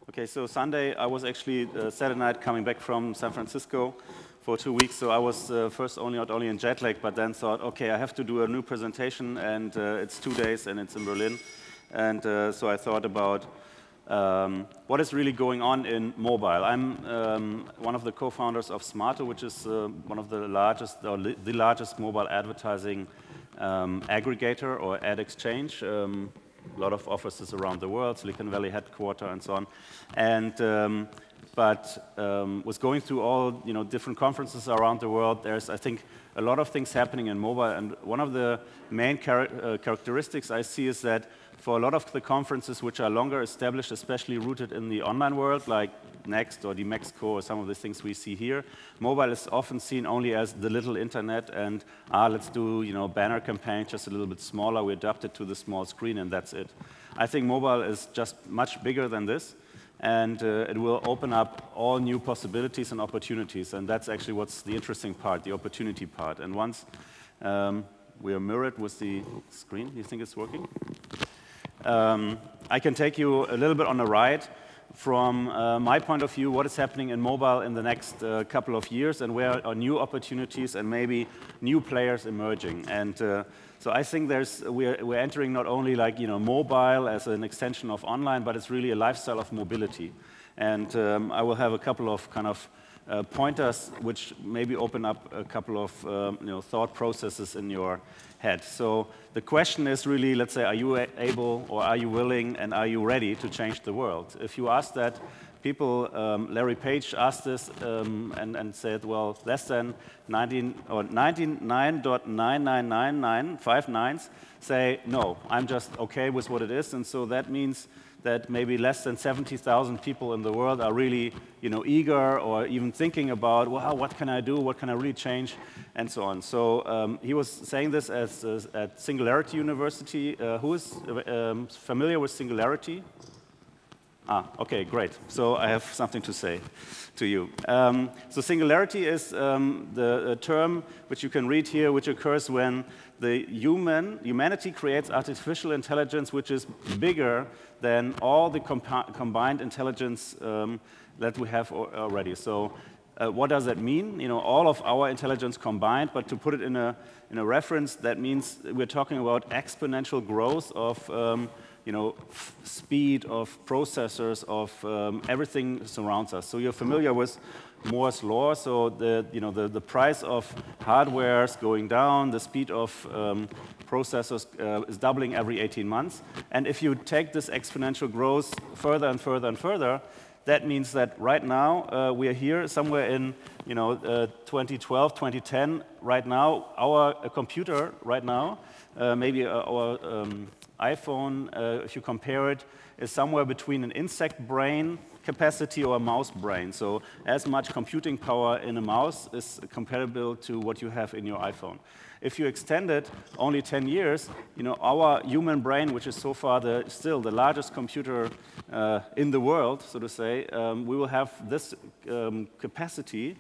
Okay, so Sunday, I was actually Saturday night coming back from San Francisco for 2 weeks. So I was first not only in jet lag, but then thought, okay, I have to do a new presentation, and it's 2 days, and it's in Berlin. And so I thought about what is really going on in mobile. I'm one of the co-founders of Smaato, which is one of the largest, or the largest mobile advertising aggregator or ad exchange. A lot of offices around the world, Silicon Valley headquarters, and so on. And was going through all different conferences around the world. There's, I think, a lot of things happening in mobile, and one of the main characteristics I see is that for a lot of the conferences which are longer established, especially rooted in the online world, like Next or the Mexico or some of the things we see here, mobile is often seen only as the little internet, and let's do banner campaigns just a little bit smaller. We adapt it to the small screen, and that's it. I think mobile is just much bigger than this, and it will open up all new possibilities and opportunities, and that's actually what's the interesting part, the opportunity part. And once we are mirrored with the screen, you think it's working? I can take you a little bit on a ride from my point of view, what is happening in mobile in the next couple of years, and where are new opportunities and maybe new players emerging. And so I think we're entering not only like mobile as an extension of online, but it's really a lifestyle of mobility. And I will have a couple of kind of pointers which maybe open up a couple of thought processes in your head. So the question is really, let's say, are you able, or are you willing, and are you ready to change the world? If you ask that, people, Larry Page asked this and said, well, less than 99.9999959 say, no, I'm just okay with what it is. And so that means that maybe less than 70,000 people in the world are really eager or even thinking about, well, what can I do, what can I really change, and so on. So he was saying this at Singularity University. Who is familiar with Singularity? Okay, great. So I have something to say to you. So singularity is the term which you can read here, which occurs when humanity creates artificial intelligence which is bigger than all the combined intelligence that we have already. So what does that mean? All of our intelligence combined, but to put it in a reference, that means we're talking about exponential growth of speed of processors, of everything surrounds us. So you're familiar with Moore's law. So the price of hardware is going down. The speed of processors is doubling every 18 months. And if you take this exponential growth further and further and further, that means that right now we are here somewhere in 2012, 2010. Right now, our computer right now, maybe our iPhone, if you compare it, is somewhere between an insect brain capacity or a mouse brain. So as much computing power in a mouse is comparable to what you have in your iPhone. If you extend it only 10 years, our human brain, which is so far still the largest computer in the world, so to say, we will have this capacity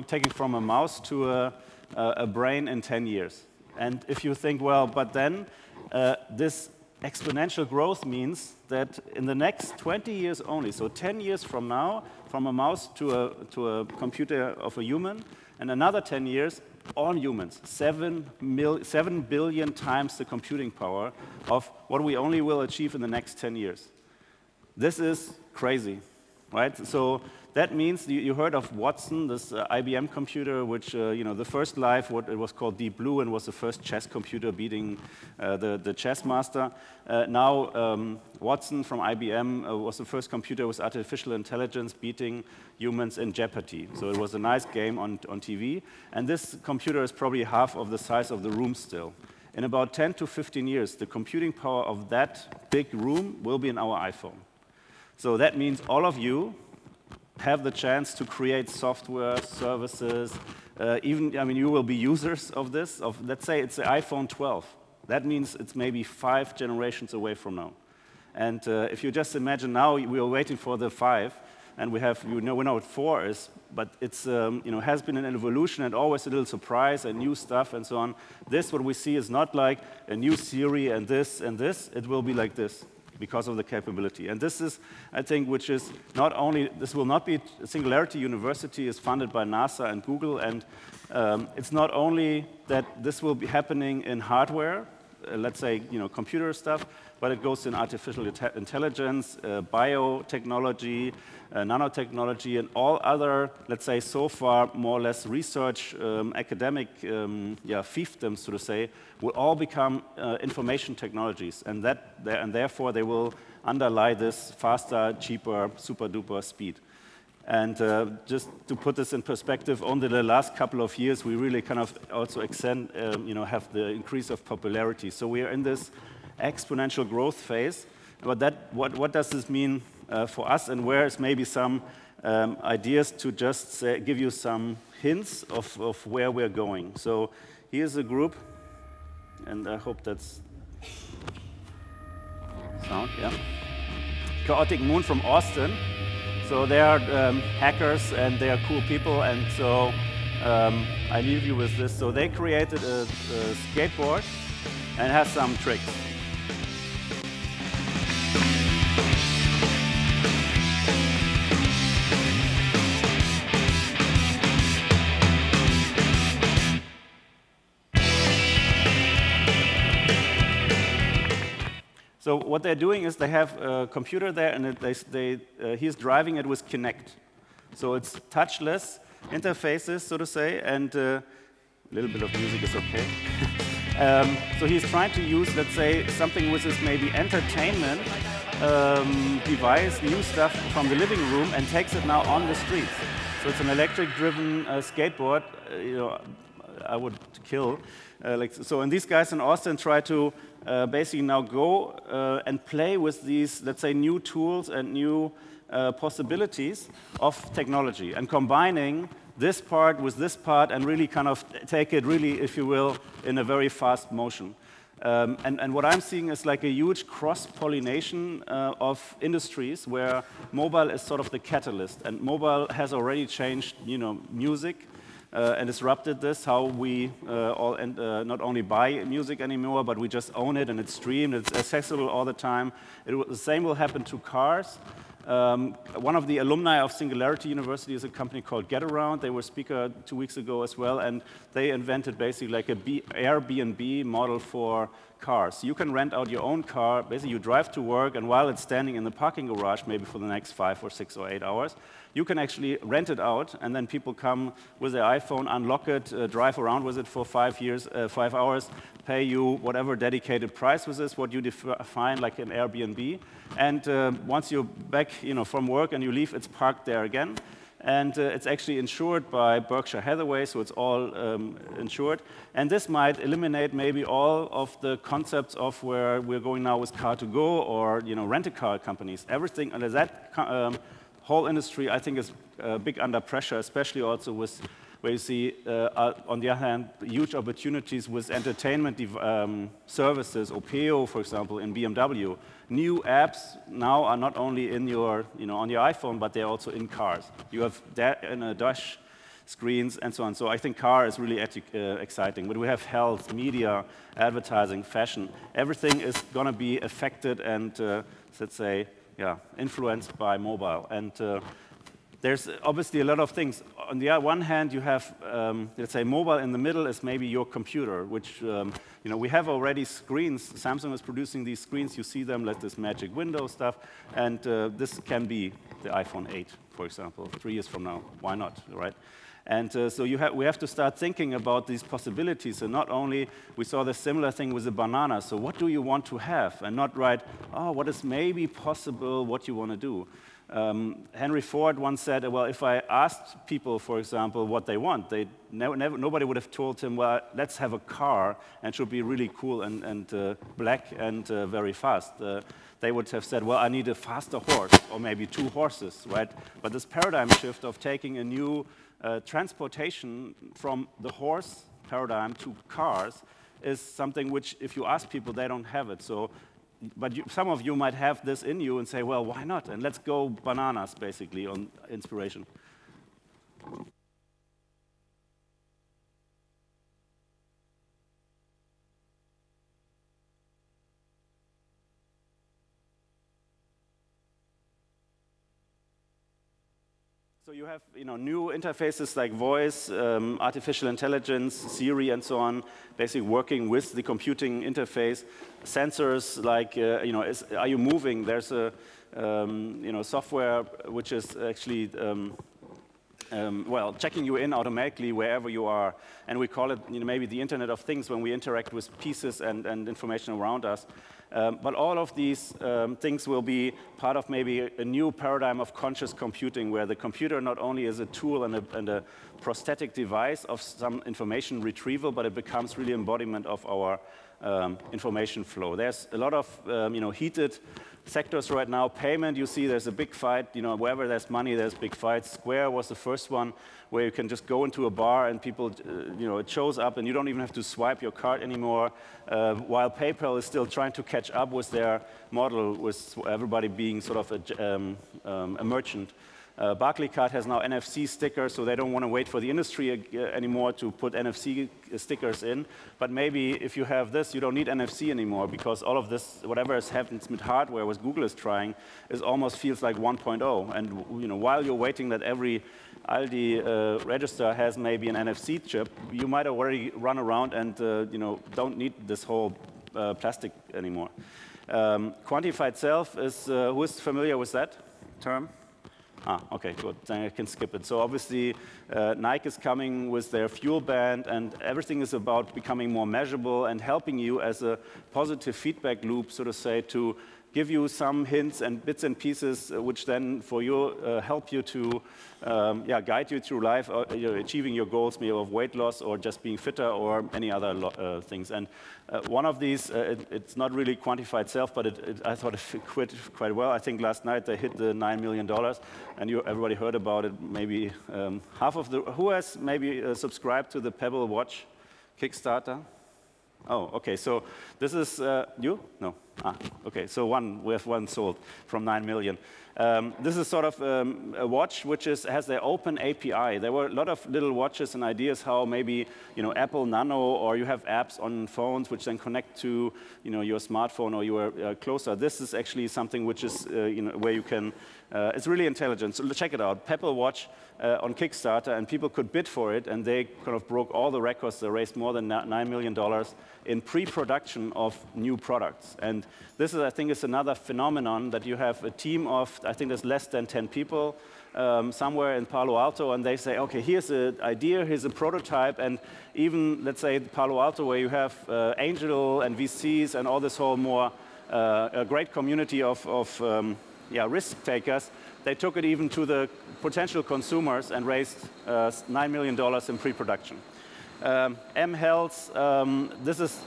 taking from a mouse to a brain in 10 years. And if you think, well, but then this exponential growth means that in the next 20 years only, so 10 years from now, from a mouse to a computer of a human, and another 10 years, all humans, 7 billion times the computing power of what we only will achieve in the next 10 years. This is crazy, right? So that means you heard of Watson, this IBM computer, which the first life, it was called Deep Blue, and was the first chess computer beating the chess master. Now Watson from IBM was the first computer with artificial intelligence beating humans in Jeopardy. So it was a nice game on TV, and this computer is probably half of the size of the room still. In about 10 to 15 years, the computing power of that big room will be in our iPhone. So that means all of you have the chance to create software, services, you will be users of this, let's say it's the iPhone 12. That means it's maybe 5 generations away from now. And if you just imagine now, we are waiting for the 5, and we know what 4 is, but it's, has been an evolution and always a little surprise and new stuff and so on. This, what we see, is not like a new Siri and this, it will be like this. because of the capability. And this is, I think, which is not only, this will not be, Singularity University is funded by NASA and Google, and it's not only that this will be happening in hardware, let's say, computer stuff, but it goes in artificial intelligence, biotechnology, nanotechnology, and all other, let's say, so far more or less research, academic fiefdoms, so to say, will all become information technologies, and therefore they will underlie this faster, cheaper, super-duper speed. And just to put this in perspective, only the last couple of years we really kind of also have the increase of popularity. So we are in this exponential growth phase. But what does this mean for us, and where is maybe some ideas to just give you some hints of where we're going. So here's a group, and I hope that's sound, yeah. Chaotic Moon from Austin. So they are hackers, and they are cool people, and so I leave you with this. So they created a skateboard, and it has some tricks. So what they're doing is they have a computer there, and he's driving it with Kinect. So it's touchless interfaces, so to say, and a little bit of music is okay. So he's trying to use, let's say, something which is maybe entertainment device, new stuff from the living room, and takes it now on the streets. So it's an electric-driven skateboard. I would kill. So, and these guys in Austin try to basically now go and play with these, let's say, new tools and new possibilities of technology, and combining this part with this part, and really kind of take it really, if you will, in a very fast motion. And what I'm seeing is like a huge cross-pollination of industries, where mobile is sort of the catalyst, and mobile has already changed, music. And disrupted this, how we not only buy music anymore, but we just own it, and it's streamed, it's accessible all the time. The same will happen to cars. One of the alumni of Singularity University is a company called Getaround. They were speaker 2 weeks ago as well, and they invented basically like a Airbnb model for cars. You can rent out your own car. Basically, you drive to work, and while it's standing in the parking garage, maybe for the next 5 or 6 or 8 hours, you can actually rent it out, and then people come with their iPhone, unlock it, drive around with it for 5 hours, pay you whatever dedicated price with this, what you define like an Airbnb. And once you're back from work and you leave, it's parked there again. And it's actually insured by Berkshire Hathaway, so it's all insured. And this might eliminate maybe all of the concepts of where we're going now with car-to-go or rent-a-car companies. Everything under that whole industry, I think, is big under pressure, especially also with where you see, on the other hand, huge opportunities with entertainment services, Opeo, for example, in BMW. New apps now are not only in your, on your iPhone, but they're also in cars. You have dash screens and so on. So I think car is really exciting. But we have health, media, advertising, fashion. Everything is going to be affected and, let's say, influenced by mobile. And there's obviously a lot of things. On the one hand, you have, let's say, mobile in the middle is maybe your computer, which, we have already screens. Samsung is producing these screens. You see them, like this magic window stuff. And this can be the iPhone 8, for example, 3 years from now. Why not, right? And so we have to start thinking about these possibilities. And not only, we saw the similar thing with the banana. So what do you want to have? And not write, what is maybe possible, what you want to do. Henry Ford once said, well, if I asked people, for example, what they want, nobody would have told him, well, let's have a car, and it should be really cool and black and very fast. They would have said, well, I need a faster horse, or maybe 2 horses, right? But this paradigm shift of taking a new transportation from the horse paradigm to cars is something which, if you ask people, they don't have it. So, but some of you might have this in you and say, well, why not? And let's go bananas, basically, on inspiration. So you have new interfaces like voice, artificial intelligence, Siri, and so on, basically working with the computing interface. Sensors like are you moving? There's a software which is actually checking you in automatically wherever you are, and we call it maybe the Internet of Things when we interact with pieces and information around us. But all of these things will be part of maybe a new paradigm of conscious computing, where the computer not only is a tool and a prosthetic device of some information retrieval, but it becomes really embodiment of our information flow. There's a lot of heated sectors right now. Payment, you see there's a big fight. Wherever there's money, there's big fights. Square was the first one where you can just go into a bar and people, it shows up and you don't even have to swipe your card anymore, while PayPal is still trying to catch up with their model, with everybody being sort of a merchant. Barclaycard has now NFC stickers, so they don't want to wait for the industry anymore to put NFC stickers in. But maybe if you have this, you don't need NFC anymore, because all of this, whatever has happened with hardware, what Google is trying, almost feels like 1.0. And while you're waiting that every Aldi register has maybe an NFC chip, you might already run around and don't need this whole plastic anymore. Quantified Sell is, who is familiar with that term? Okay, good. Then I can skip it. So obviously, Nike is coming with their fuel band, and everything is about becoming more measurable and helping you as a positive feedback loop, so to say, to give you some hints and bits and pieces, which then for you help you to guide you through life, achieving your goals, maybe of weight loss or just being fitter or any other things. And one of these, it's not really quantified self, but I thought it fit quite well. I think last night they hit the $9 million, and everybody heard about it. Maybe half of who has maybe subscribed to the Pebble Watch Kickstarter? Oh, okay. So this is you? No. Okay. So we have one sold from 9 million. This is sort of a watch which has their open API. There were a lot of little watches and ideas how maybe Apple Nano, or you have apps on phones which then connect to your smartphone or your closer. This is actually something which is where you can. It's really intelligent. So check it out. Pebble Watch on Kickstarter, and people could bid for it, and they kind of broke all the records. They raised more than $9 million in pre-production of new products. And this is, I think, is another phenomenon that you have a team of, I think there's less than 10 people somewhere in Palo Alto, and they say, okay, here's an idea, here's a prototype, and even, let's say, Palo Alto, where you have angel and VCs and all this whole more a great community of risk takers, they took it even to the potential consumers and raised $9 million in pre-production. mHealth, this is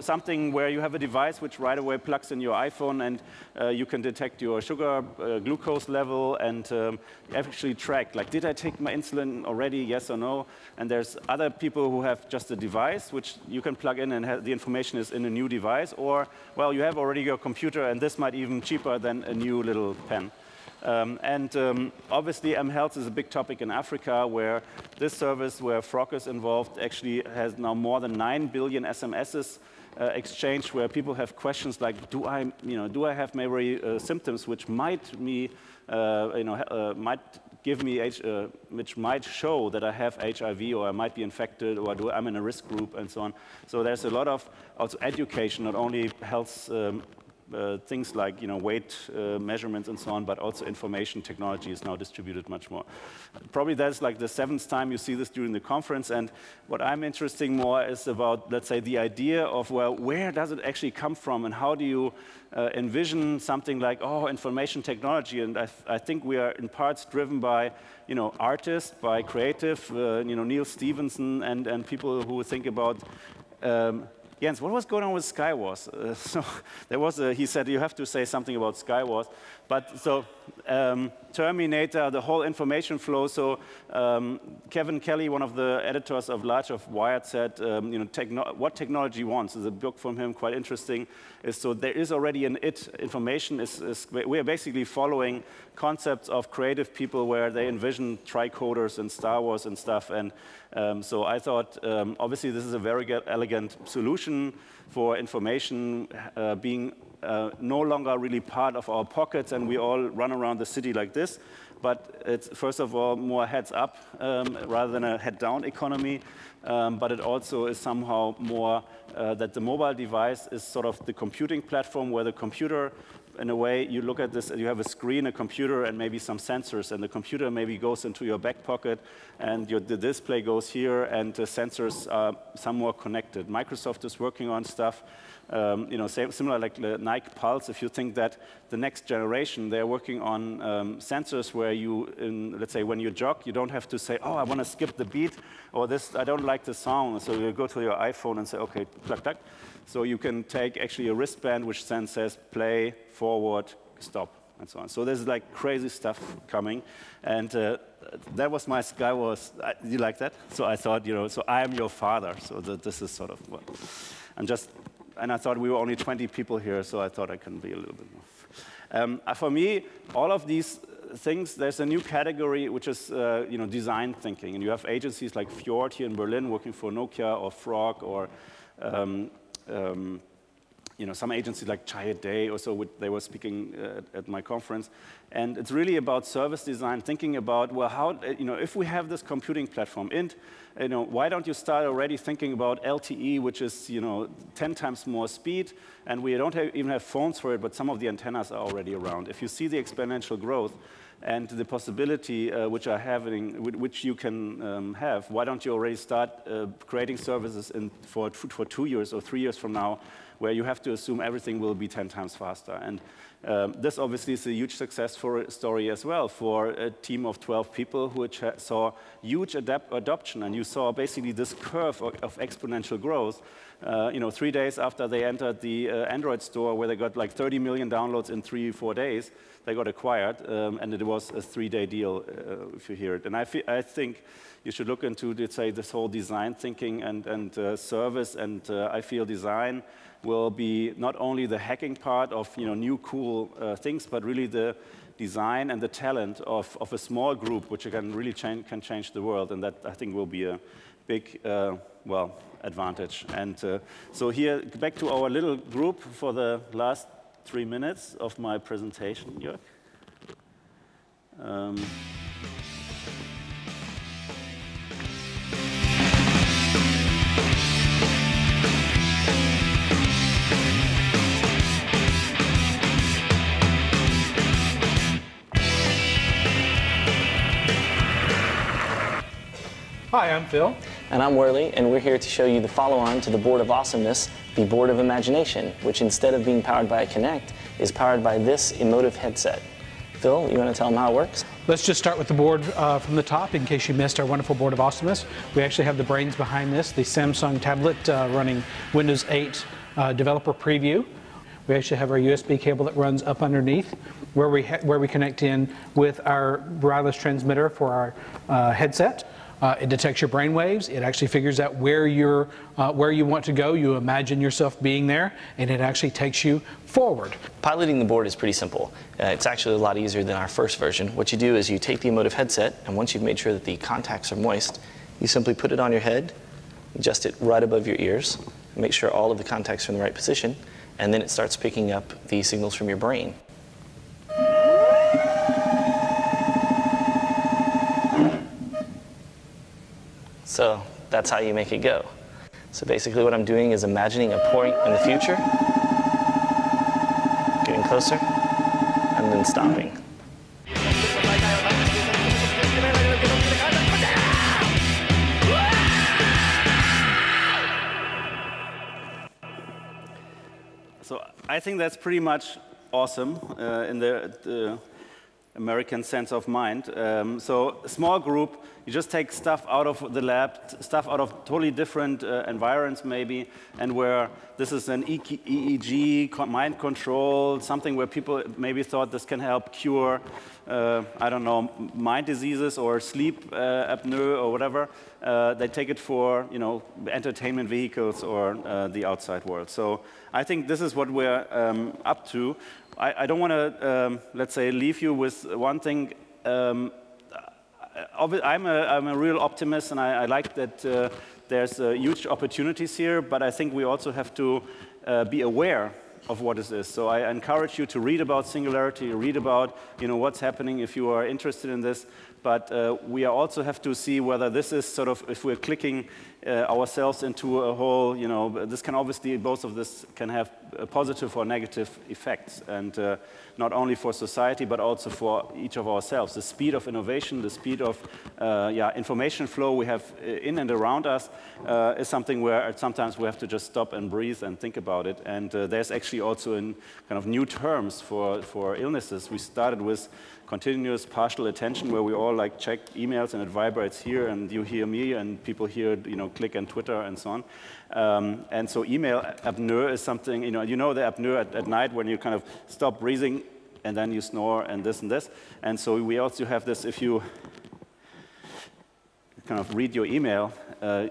something where you have a device which right away plugs in your iPhone, and you can detect your sugar, glucose level, and actually track, like, did I take my insulin already, yes or no? And there's other people who have just a device which you can plug in, and the information is in a new device, or, well, you have already your computer, and this might even cheaper than a new little pen. Obviously, mHealth is a big topic in Africa, where this service, where Frog is involved, actually has now more than 9 billion SMSs exchanged, where people have questions like, do I have maybe symptoms which might give me which might show that I have HIV, or I might be infected, or I'm in a risk group, and so on. So there's a lot of also education, not only health. Things like weight measurements and so on, but also information technology is now distributed much more. Probably that's like the 7th time you see this during the conference, and what I'm interested more is about, let's say, the idea of, well, where does it actually come from, and how do you envision something like, information technology? And I think we are in parts driven by artists, by creative, Neil Stephenson, and people who think about Jens, what was going on with Skywars? So there was he said you have to say something about Skywars. But so Terminator, the whole information flow. So Kevin Kelly, one of the editors of Large of Wired, said, what technology wants. Is a book from him, quite interesting. So there is already an information. We are basically following concepts of creative people where they envision tricoders and Star Wars and stuff. And so I thought, obviously, this is a very elegant solution for information being no longer really part of our pockets, and we all run around the city like this. But it's, first of all, more heads up rather than a head down economy. But it also is somehow more that the mobile device is sort of the computing platform where the computer, in a way, you look at this, you have a screen, a computer, and maybe some sensors, and the computer maybe goes into your back pocket, and the display goes here, and the sensors are some more connected. Microsoft is working on stuff, you know, similar like the Nike Pulse. If you think that the next generation, they're working on sensors where you, let's say, when you jog, you don't have to say, oh, I want to skip the beat, or this, I don't like the song. So you go to your iPhone and say, okay, pluck, pluck. So you can take actually a wristband which then says play, forward, stop, and so on. So there's like crazy stuff coming. And that was my sky was, you like that? So I thought, you know, so I am your father. So this is sort of what. And I thought we were only 20 people here, so I thought I can be a little bit more. For me, all of these things, there's a new category which is you know, design thinking. And you have agencies like Fjord here in Berlin working for Nokia or Frog or you know, some agencies like Chiat Day or so, they were speaking at my conference. And it's really about service design, thinking about, well, how, you know, if we have this computing platform, and, you know, why don't you start already thinking about LTE, which is, you know, 10 times more speed, and we don't even have phones for it, but some of the antennas are already around. If you see the exponential growth, and the possibility which you can have, why don't you already start creating services for 2 years or 3 years from now, where you have to assume everything will be 10 times faster. And this obviously is a huge success story as well for a team of 12 people which saw huge adoption, and you saw basically this curve of exponential growth. You know, 3 days after they entered the Android store, where they got like 30 million downloads in 3-4 days, they got acquired, and it was a 3-day deal, if you hear it. And I think you should look into, let's say, this whole design thinking and service, and I feel design will be not only the hacking part of, you know, new cool things, but really the design and the talent of a small group, which can really change the world, and that I think will be a big, well, advantage. And so here, back to our little group for the last 3 minutes of my presentation, Jörg. Hi, I'm Phil. And I'm Worley, and we're here to show you the follow-on to the Board of Awesomeness, the Board of Imagination, which instead of being powered by a Kinect, is powered by this emotive headset. Phil, you want to tell them how it works? Let's just start with the board from the top, in case you missed our wonderful Board of Awesomeness. We actually have the brains behind this, the Samsung tablet running Windows 8 developer preview. We actually have our USB cable that runs up underneath, where we connect in with our wireless transmitter for our headset. It detects your brain waves. It actually figures out where you want to go. You imagine yourself being there, and it actually takes you forward. Piloting the board is pretty simple. It's actually a lot easier than our first version. What you do is you take the emotive headset, and once you've made sure that the contacts are moist, you simply put it on your head, adjust it right above your ears, make sure all of the contacts are in the right position, and then it starts picking up the signals from your brain. So that's how you make it go. So basically what I'm doing is imagining a point in the future, getting closer, and then stopping. So I think that's pretty much awesome in the American sense of mind. So a small group, you just take stuff out of the lab, stuff out of totally different environments maybe, and where this is an EEG, mind control, something where people maybe thought this can help cure, I don't know, mind diseases or sleep apnea or whatever. They take it for, you know, entertainment vehicles or the outside world. So I think this is what we're up to. I don't want to, let's say, leave you with one thing. I'm a real optimist, and I like that there's huge opportunities here, but I think we also have to be aware of what it is. So I encourage you to read about Singularity, read about what's happening if you are interested in this. But we also have to see whether this is sort of, if we're clicking ourselves into a whole, this can obviously, both of this can have positive or negative effects, and not only for society, but also for each of ourselves. The speed of innovation, the speed of information flow we have in and around us is something where sometimes we have to just stop and breathe and think about it. And there's actually also in kind of new terms for illnesses. We started with continuous partial attention, where we all like check emails and it vibrates here, and you hear me, and people hear click and Twitter and so on. And so email apnea is something, the apnea at night when you kind of stop breathing and then you snore and this and this. And so we also have this, if you kind of read your email,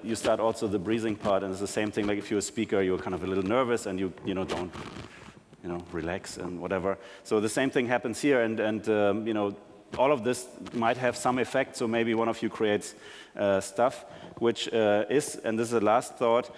you start also the breathing part, and it's the same thing, like if you're a speaker, you're kind of a little nervous and you don't relax and whatever. So the same thing happens here, and all of this might have some effect. So maybe one of you creates stuff, which is, and this is the last thought,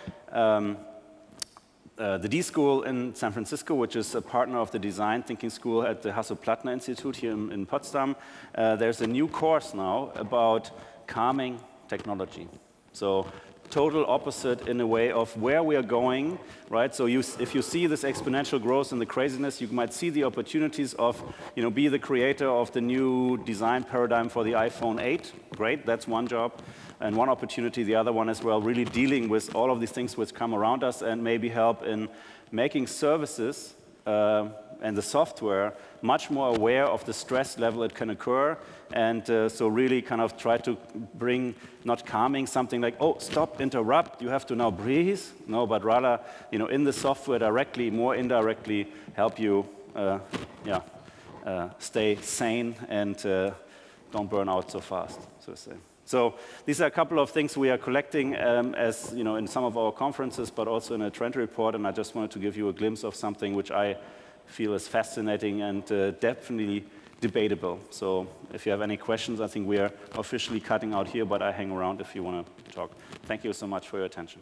the D School in San Francisco, which is a partner of the Design Thinking School at the Hasso-Plattner Institute here in Potsdam. There's a new course now about calming technology. So total opposite in a way of where we are going, right? So if you see this exponential growth and the craziness, you might see the opportunities of, be the creator of the new design paradigm for the iPhone 8. Great, that's one job and one opportunity. The other one as well, really dealing with all of these things which come around us and maybe help in making services and the software much more aware of the stress level it can occur, and so really kind of try to bring, not calming, something like, oh, stop, interrupt, you have to now breathe. No, but rather, in the software directly, more indirectly, help you stay sane and don't burn out so fast, so to say. So these are a couple of things we are collecting as in some of our conferences, but also in a trend report, and I just wanted to give you a glimpse of something which I feel is fascinating and definitely debatable. So if you have any questions, I think we are officially cutting out here, but I hang around if you want to talk. Thank you so much for your attention.